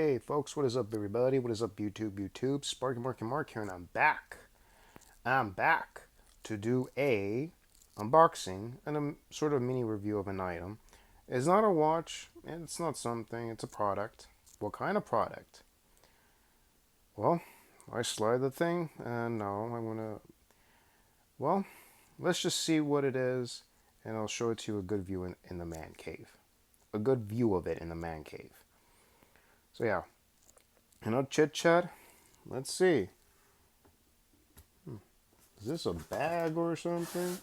Hey folks, what is up everybody? What is up YouTube? Sparky Mark here and I'm back. I'm back to do a unboxing and a sort of mini review of an item. It's not a watch, it's not something, it's a product. What kind of product? Well, I slide the thing and now I'm gonna, well, let's just see what it is and I'll show it to you a good view in the man cave. A good view of it in the man cave. So yeah, chit chat. Let's see. Is this a bag or something?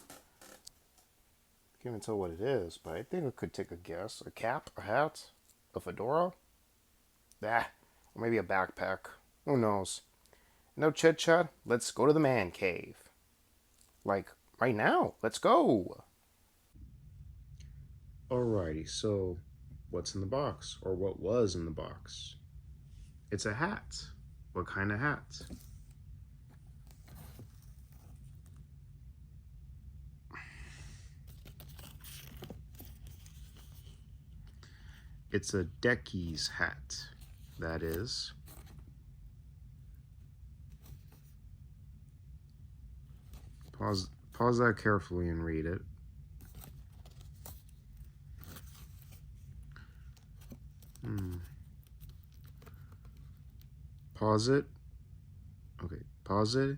Can't even tell what it is, but I think I could take a guess. A cap? A hat? A fedora? Ah, or maybe a backpack. Who knows? No chit chat. Let's go to the man cave. Like, right now. Let's go. Alrighty, so what's in the box? Or what was in the box? It's a hat. What kind of hat? It's a Deckies hat. That is. Pause that carefully and read it. Pause it. Okay, pause it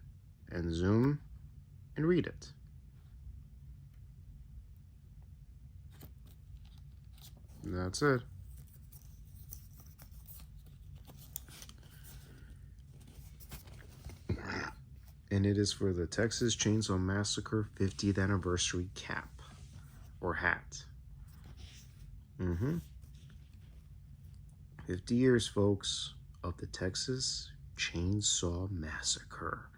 and zoom and read it. And that's it. And it is for the Texas Chainsaw Massacre 50th anniversary cap or hat. 50 years, folks, of the Texas Chainsaw Massacre.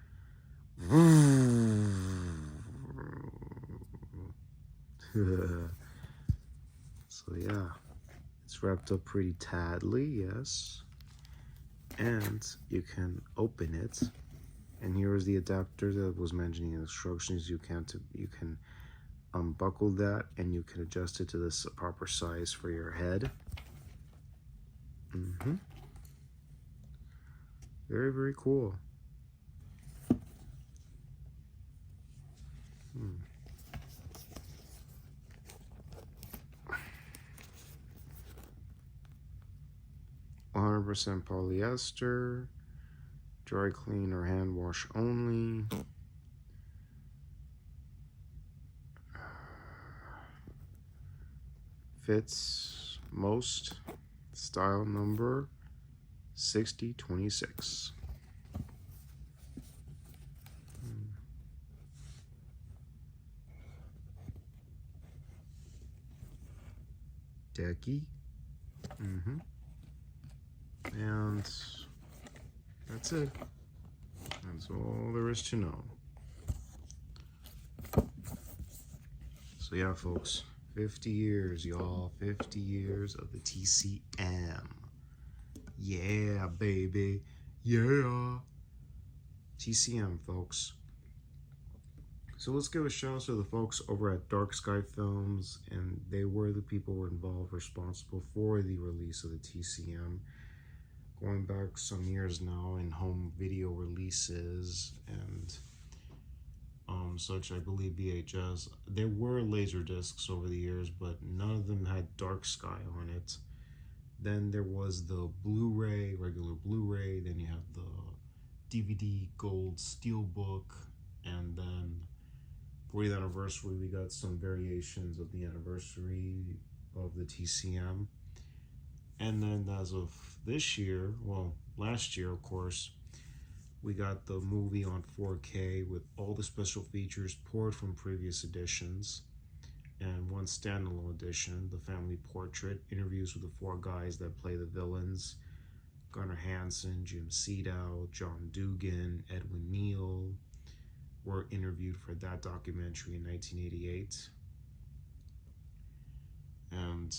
So yeah, it's wrapped up pretty tightly, yes. And you can open it. And here is the adapter that was mentioning in the instructions. You can unbuckle that and you can adjust it to this proper size for your head. Very, very cool. Hmm. 100% polyester, dry clean or hand wash only. Fits most. Style number 6026. Decky. And that's it. That's all there is to know. So yeah, folks, 50 years, y'all. 50 years of the TCM. Yeah, baby. Yeah. TCM, folks. So let's give a shout out to the folks over at Dark Sky Films, and they were the people involved responsible for the release of the TCM. Going back some years now in home video releases and such, I believe VHS. There were laser discs over the years, but none of them had Dark Sky on it. Then there was the Blu-ray, regular Blu-ray. Then you have the DVD Gold Steelbook, and then 40th anniversary, we got some variations of the anniversary of the TCM. And then as of this year, well, last year, of course, we got the movie on 4K with all the special features poured from previous editions, and one standalone edition, the family portrait, interviews with the four guys that play the villains: Gunnar Hansen, Jim Siedow, John Dugan, Edwin Neal, were interviewed for that documentary in 1988. And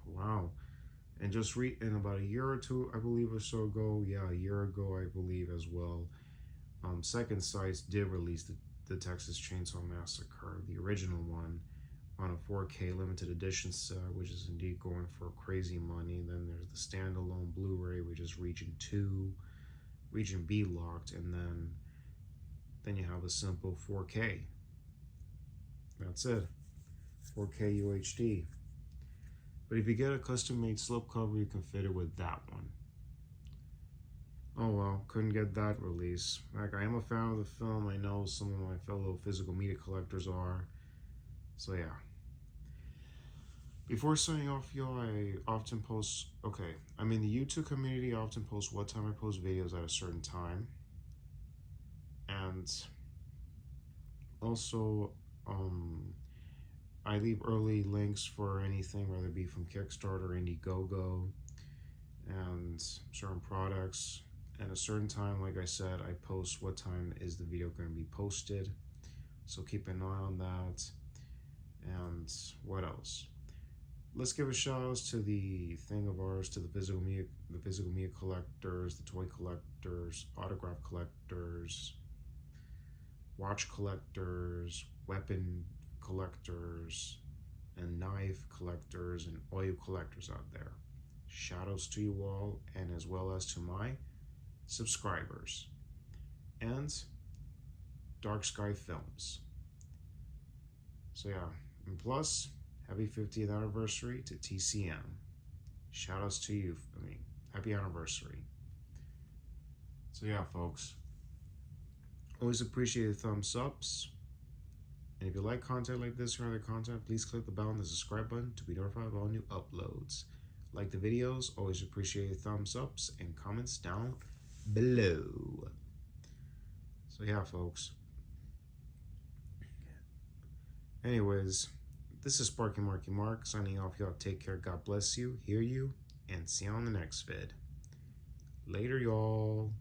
wow. And just in about a year or two, I believe, or so ago, yeah, a year ago, I believe as well, Second Sight did release the Texas Chainsaw Massacre, the original one, on a 4K limited edition set, which is indeed going for crazy money. Then there's the standalone Blu-ray, which is Region 2, Region B locked, and then you have the simple 4K. That's it, 4K UHD. But if you get a custom-made slipcover, you can fit it with that one. Oh well, couldn't get that release. Like, I am a fan of the film. I know some of my fellow physical media collectors are. So yeah. Before signing off, y'all, I often post, I'm in the YouTube community. I often post what time I post videos at a certain time. And also, I leave early links for anything, whether it be from Kickstarter, Indiegogo, and certain products. At a certain time, like I said, I post what time is the video going to be posted. So keep an eye on that. And what else? Let's give a shout out to the thing of ours, to the physical media collectors, the toy collectors, autograph collectors, watch collectors, weapon collectors, and knife collectors, and oil collectors out there. Shout outs to you all, and as well as to my subscribers and Dark Sky Films. So yeah, and plus, happy 50th anniversary to TCM. Shout outs to you. Happy anniversary. So yeah, folks, always appreciate the thumbs ups. And if you like content like this or other content, please click the bell and the subscribe button to be notified of all new uploads. Like the videos, always appreciate the thumbs ups and comments down below. So yeah, folks. Anyways, this is Sparky Marky Mark signing off. Y'all take care. God bless you, hear you, and see you on the next vid. Later, y'all.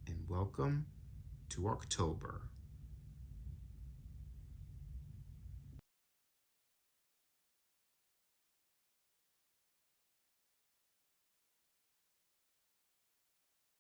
And welcome to October.